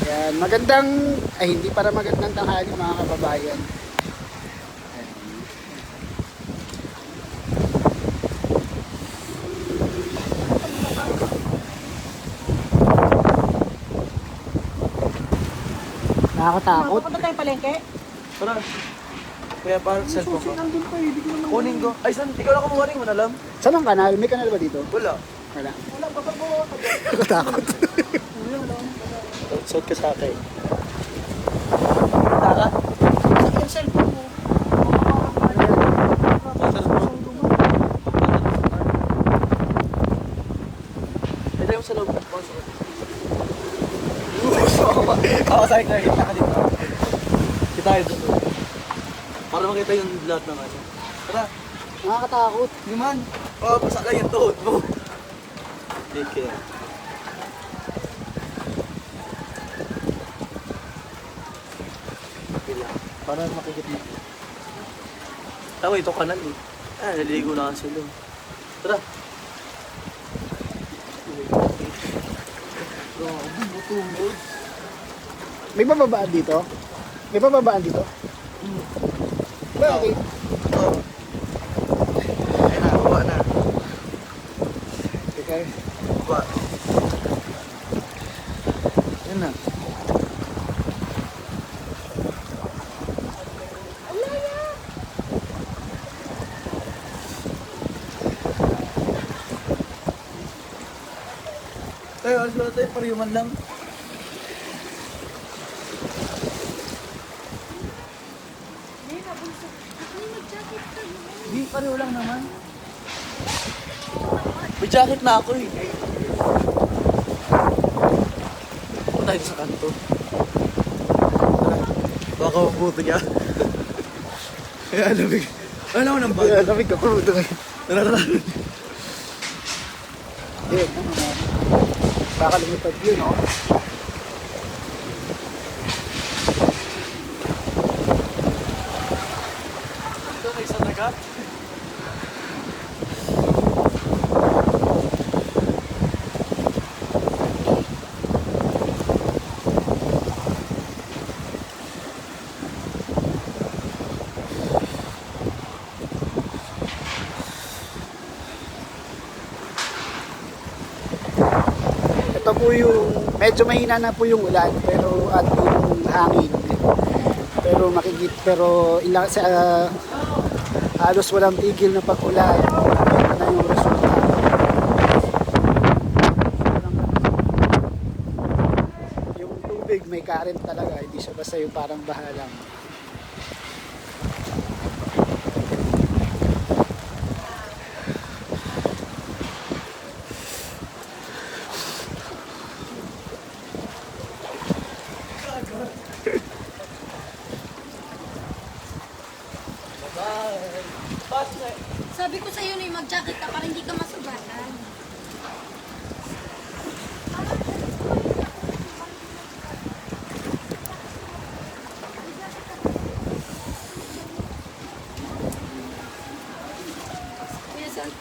Ayan, magandang, ay hindi para magandang tanghali mga kababayan. Nakakatakot. Punta tayong palengke? Tara. Kaya parang cellphone ko. Nandun pa eh, di ko naman. Kunin ko. Ay, saan? Ikaw na kumuha rin mo, alam? Saan ang kanal? May kanal ba dito? Wala. Wala. Wala, kapag mo. Nakatakot. Suot ka sa akin. Tara. Sa yung cellphone mo. Ito yung sa loob. Oo, sakit na. Kita ka dito. Kita kayo dito. Para makita yung lahat ng ano. Tara. Nakakatakot. Hindi man. Oo, basa lang yung tuhod mo. Take care. Para makikita mo. Tama, ito kanal eh. Ah, naliligo na kasi doon. Tara. May bababaan dito? May bababaan dito? Bakit? Oo. Ayun na, baba na. Okay. Baba. Ayun na. Tayo, alas wala tayo, pariuman lang. Di, pareho lang naman. May jacket na ako eh. Punta tayo sa kanto. Baka mabuto niya. Kaya lamig. Alam mo ng bag. Kaya lamig ako. Tara, tara. Yan. Baka lumipad yun, no? Ito may isang nagat. Ito po yung, medyo mahina na po yung ulan, pero at yung hangin. Pero ilang sa halos walang tigil na pag-ulan. Ito na yung resulta. Yung tubig may current talaga, hindi siya basta yung parang bahalang. Sabi ko sa'yo na mag-jacket ka para hindi ka masugatan. Yes, sir.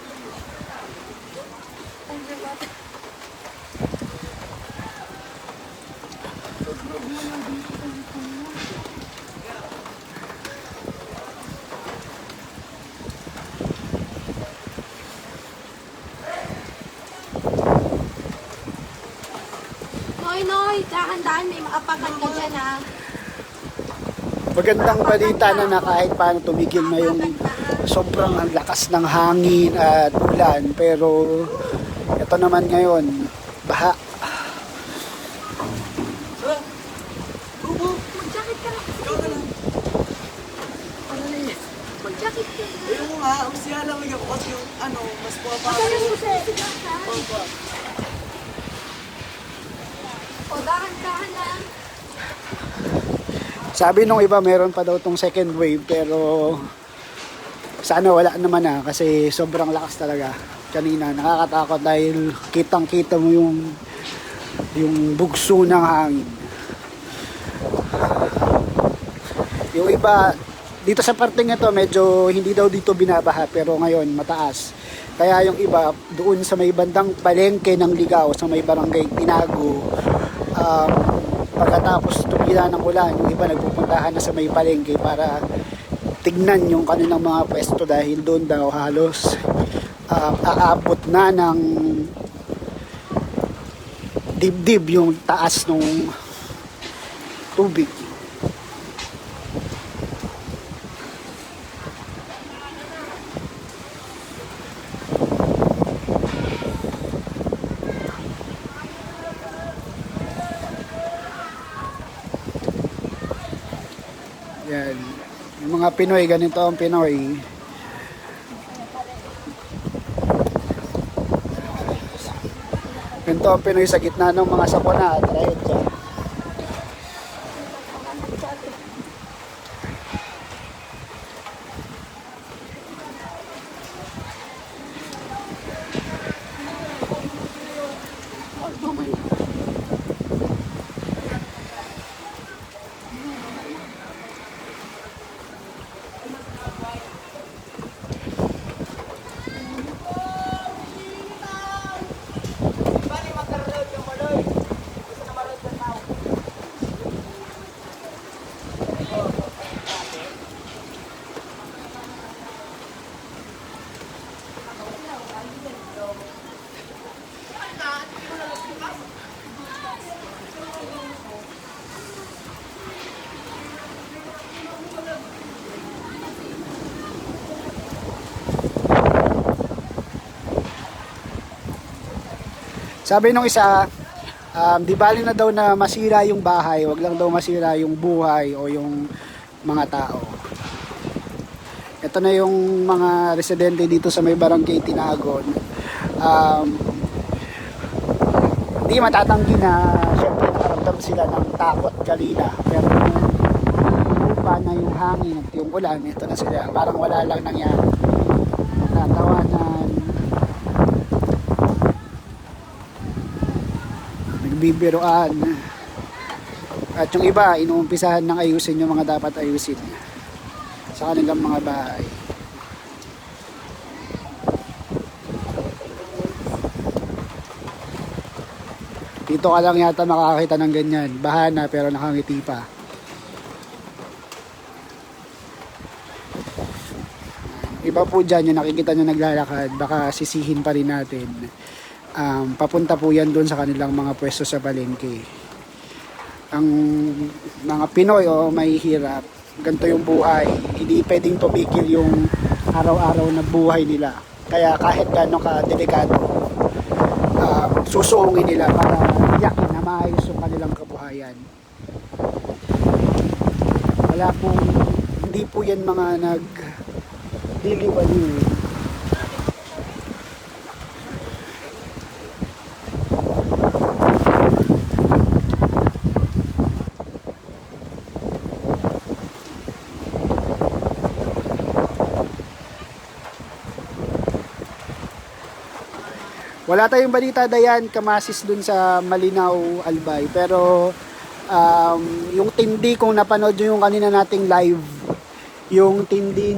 Noy, dahan-dahan may maapakan ka dyan, ha? Magandang balita na kahit paano tumigil na yung sobrang ang lakas ng hangin at ulan, pero ito naman ngayon, baha. Mag-jacket ka na. Ikaw ka lang. Ano na yun? Mag-jacket ka na. Ayun mo nga, mas siyalamig ako kasi yung ano, mas pumapasok. Ano yung susi? O, dahan-dahan lang. Sabi nung iba meron pa daw tong second wave, pero sana wala naman na kasi sobrang lakas talaga. Kanina nakakatakot dahil kitang-kita mo yung bugso ng hangin. Yung iba dito sa parting ito medyo hindi daw dito binabaha, pero ngayon mataas. Kaya yung iba doon sa may bandang palengke ng Ligao sa may barangay Tinago, pagkatapos tumila ng ulan, yung iba nagpupuntahan na sa may palengke para tignan yung kanilang mga pwesto dahil doon daw halos aabot na ng dibdib yung taas ng tubig. Yan. Yung mga Pinoy, ganito ang Pinoy. Ganito ang Pinoy sa gitna ng mga sakuna at trahedya. Sabi nung isa, di bali na daw na masira yung bahay, wag lang daw masira yung buhay o yung mga tao. Ito na yung mga residente dito sa may barangay Tinagon. Hindi matatanggi na syempre nakaramdam sila ng takot kanina. Pero nung pa na yung hangin at yung ulan, ito na sila. Parang wala lang nangyari. Natawanan, nagbibiroan. At yung iba, inuumpisahan ng ayusin yung mga dapat ayusin sa kanilang mga bahay. Dito ka lang yata makakita ng ganyan. Bahana pero nakangiti pa. Iba po dyan yung nakikita nyo naglalakad. Baka sisihin pa rin natin. Papunta po yan doon sa kanilang mga pwesto sa palengke. Ang mga Pinoy may hirap. Ganito yung buhay. Hindi pwedeng tumigil yung araw-araw na buhay nila. Kaya kahit gano'n ka delikado, susuungin nila para yakin na maayos yung kanilang kabuhayan. Wala pong, hindi po yan mga nag-diliwaliw. Wala tayong balita Dayan Kamasis dun sa Malinaw, Albay. Pero yung tindi, kung napanood nyo yung kanina nating live, yung tindi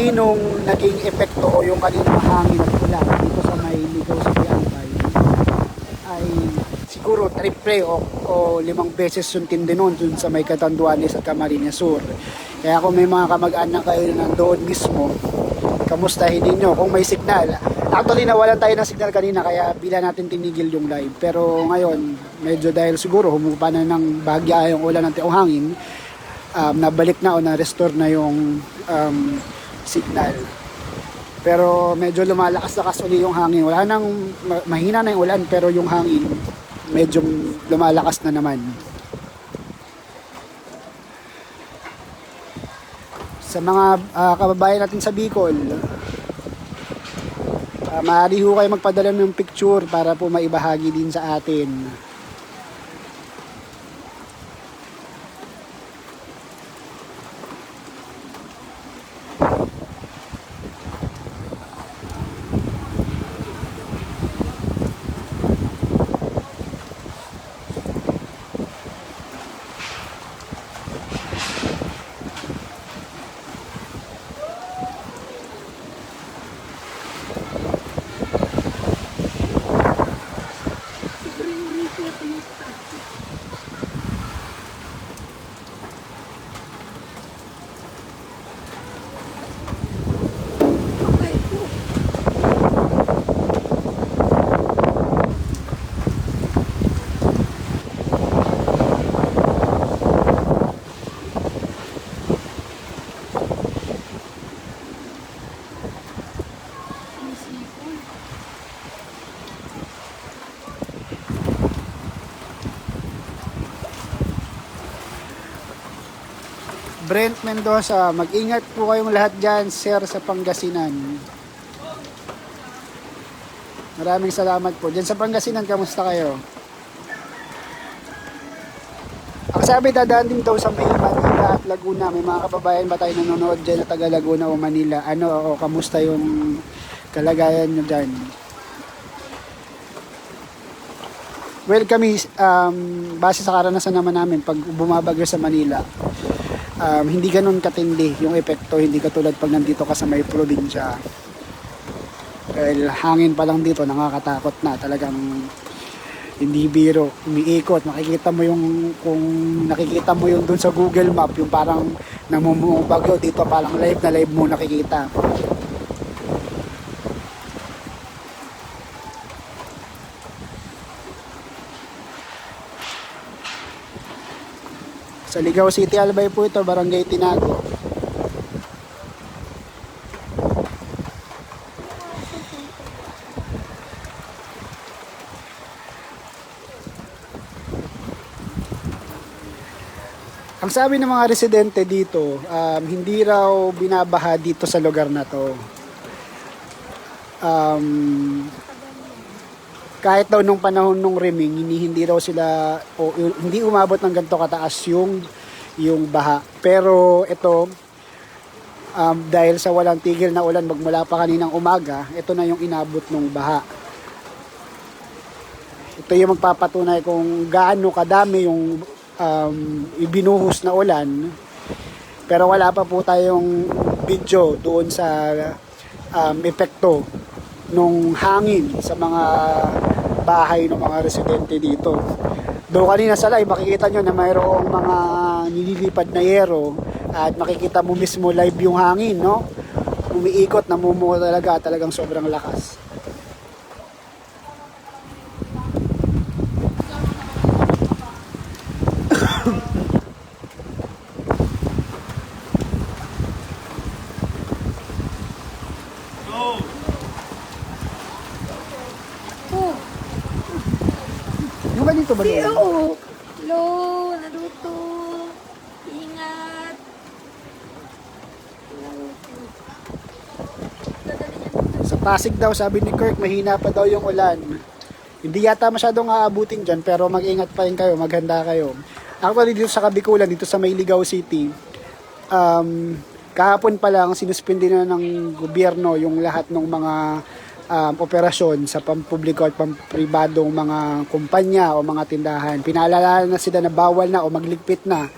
nung naging epekto o yung kanina hangin at ulan dito sa may Ligaw sa Albay ay siguro triple o 5 beses yung tindi nun dun sa may Catanduanes at Camarines Sur. Kaya kung may mga kamag-anak kayo nandoon mismo, kamustahin ninyo kung may signal. Actually nawalan tayo ng signal kanina kaya bila natin tinigil yung live. Pero ngayon medyo dahil siguro humupa na ng bagya yung ulan ng tiong hangin, nabalik na o na-restore na yung signal. Pero medyo lumalakas-lakas uli yung hangin. Wala nang mahina na yung ulan pero yung hangin medyo lumalakas na naman. Sa mga kababayan natin sa Bicol, maaari ho kayo magpadala ng picture para po maibahagi din sa atin. Brent Mendoza, mag-ingat po kayong lahat dyan, sir, sa Pangasinan. Maraming salamat po. Dyan sa Pangasinan, kamusta kayo? Ang sabi, dadaan din daw sa may Manila at Laguna. May mga kababayan ba tayo nanonood dyan na taga Laguna o Manila? Ano o kamusta yung kalagayan nyo dyan? Well, kami, base sa karanasan naman namin, pag bumabagyo sa Manila, hindi ganun katindi yung epekto, hindi katulad pag nandito ka sa may probinsya. Well, hangin pa lang dito, nakakatakot na, talagang hindi biro, umiikot, makikita mo yung, kung nakikita mo yung dun sa Google Map, yung parang namumuong bagyo, dito parang live na live mo nakikita. Sa Ligao City, Albay po ito, Barangay Tinago. Ang sabi ng mga residente dito, hindi raw binabaha dito sa lugar na to. Kahit daw nung panahon nung Reming, hindi raw sila, o hindi umabot ng ganito kataas yung baha. Pero ito, dahil sa walang tigil na ulan magmula pa kaninang umaga, ito na yung inabot ng baha. Ito yung magpapatunay kung gaano kadami yung ibinuhos na ulan. Pero wala pa po tayong video doon sa epekto nung hangin sa mga bahay ng mga residente dito. Doon kanina sa live, makikita nyo na mayroong mga nililipad na yero at makikita mo mismo live yung hangin, no? Umiikot, namumuo talagang sobrang lakas. Oh, Yung ganito ba si doon? Oo. Hello, Naruto. Ingat. Sa Pasig daw, sabi ni Kirk, mahina pa daw yung ulan. Hindi yata masyadong aabutin dyan, pero mag-ingat pa rin kayo, maghanda kayo. Actually, dito sa Kabikulan, dito sa May Ligao City, kahapon pa lang, sinuspindi na ng gobyerno yung lahat ng mga operasyon sa pampubliko at pampribadong mga kumpanya o mga tindahan. Pinaalala na sila na bawal na o magligpit na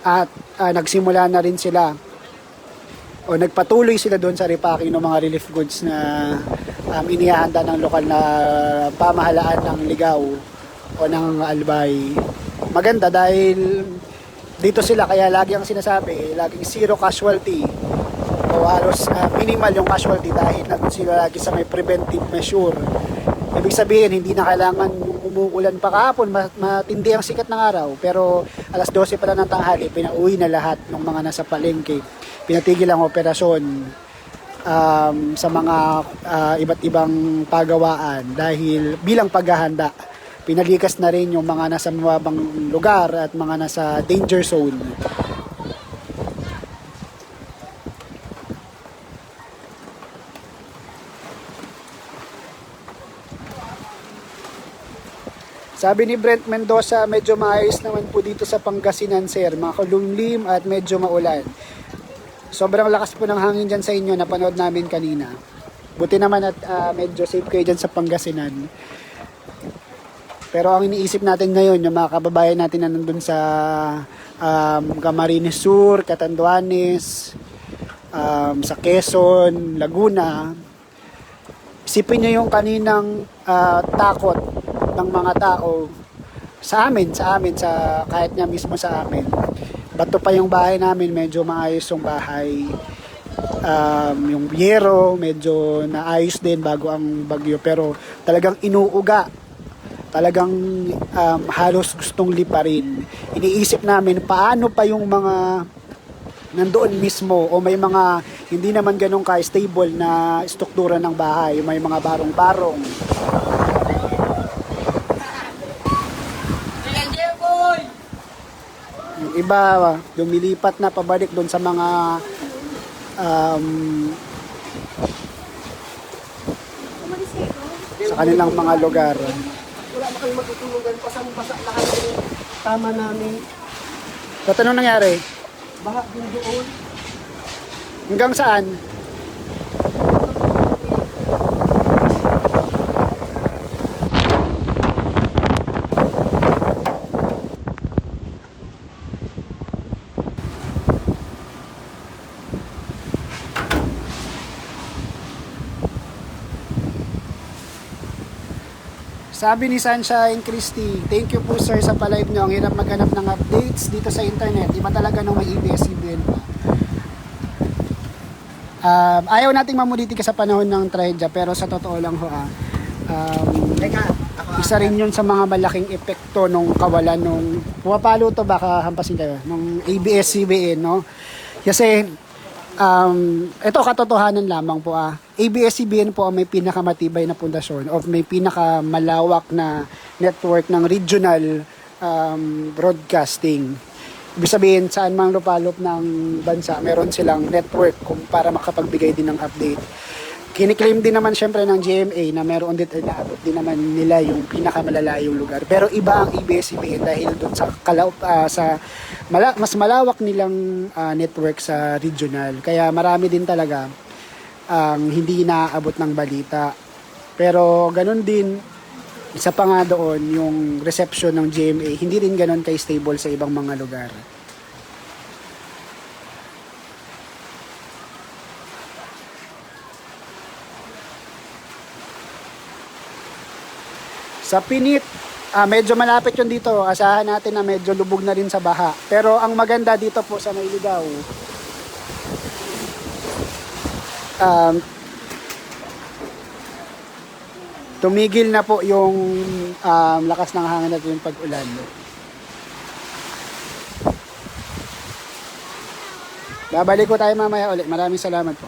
at nagsimula na rin sila o nagpatuloy sila doon sa repacking ng mga relief goods na inihahanda ng lokal na pamahalaan ng Ligao o ng Albay. Maganda dahil dito sila, kaya lagi ang sinasabi, laging zero casualty o halos minimal yung casualty dahil nandun sila lagi sa may preventive measure. Ibig sabihin, hindi na kailangan umuulan pa kahapon, matindi ang sikat ng araw, pero alas 12 pa lang ng tanghali, pinauwi na lahat ng mga nasa palengke. Pinatigil ang operasyon sa mga iba't ibang pagawaan dahil bilang paghahanda, pinalikas na rin yung mga nasa mababang lugar at mga nasa danger zone. Sabi ni Brent Mendoza, medyo maayos naman po dito sa Pangasinan, sir. Makulumlim at medyo maulan. Sobrang lakas po ng hangin dyan sa inyo, napanood namin kanina. Buti naman at medyo safe kayo dyan sa Pangasinan. Pero ang iniisip natin ngayon, yung mga kababayan natin na nandun sa Camarines Sur, Catanduanes, sa Quezon, Laguna, isipin nyo yung kaninang takot ng mga tao sa amin, kahit nga mismo sa amin. Bato pa yung bahay namin, medyo maayos yung bahay. Yung yero, medyo naayos din bago ang bagyo. Pero talagang inuuga. Talagang halos gustong liparin. Iniisip namin, paano pa yung mga nandoon mismo o may mga hindi naman ganun ka-stable na struktura ng bahay. May mga barong-barong. Yung iba lumilipat na pabalik doon sa mga sa kanilang mga lugar. Wala na kayong matutulungan, pasang-basa lahat yung tama namin. So, anong nangyari? Baha din doon. Hanggang saan? Sabi ni Sunshine Christy, thank you po sir sa palive nyo. Ang hirap maghanap ng updates dito sa internet. Iba talaga nung may ABS-CBN pa. Ayaw nating mamuliti sa panahon ng trahedya, pero sa totoo lang ho Teka, isa rin yun sa mga malaking epekto nung kawalan nung pumapalo to, baka hampasin kayo, nung ABS-CBN, no? Kasi ito katotohanan lamang po ABS-CBN po ang may pinakamatibay na pundasyon o may pinakamalawak na network ng regional broadcasting. Ibig sabihin, saan mang lupalop ng bansa, meron silang network kung para makapagbigay din ng update. Kiniklaim din naman syempre ng GMA na meron din, inaabot din naman nila yung pinakamalalayong lugar. Pero iba ang ABS-CBN dahil doon sa, mas malawak nilang network sa regional. Kaya marami din talaga ang hindi naaabot ng balita. Pero ganun din, isa pa nga doon, yung reception ng GMA, hindi rin ganun kay-stable sa ibang mga lugar. Sa Pinit, medyo malapit yun dito. Asahan natin na medyo lubog na rin sa baha. Pero ang maganda dito po sa Mailigaw, tumigil na po yung lakas ng hangin at yung pag-ulan. Babalik ko tayo mamaya ulit. Maraming salamat po.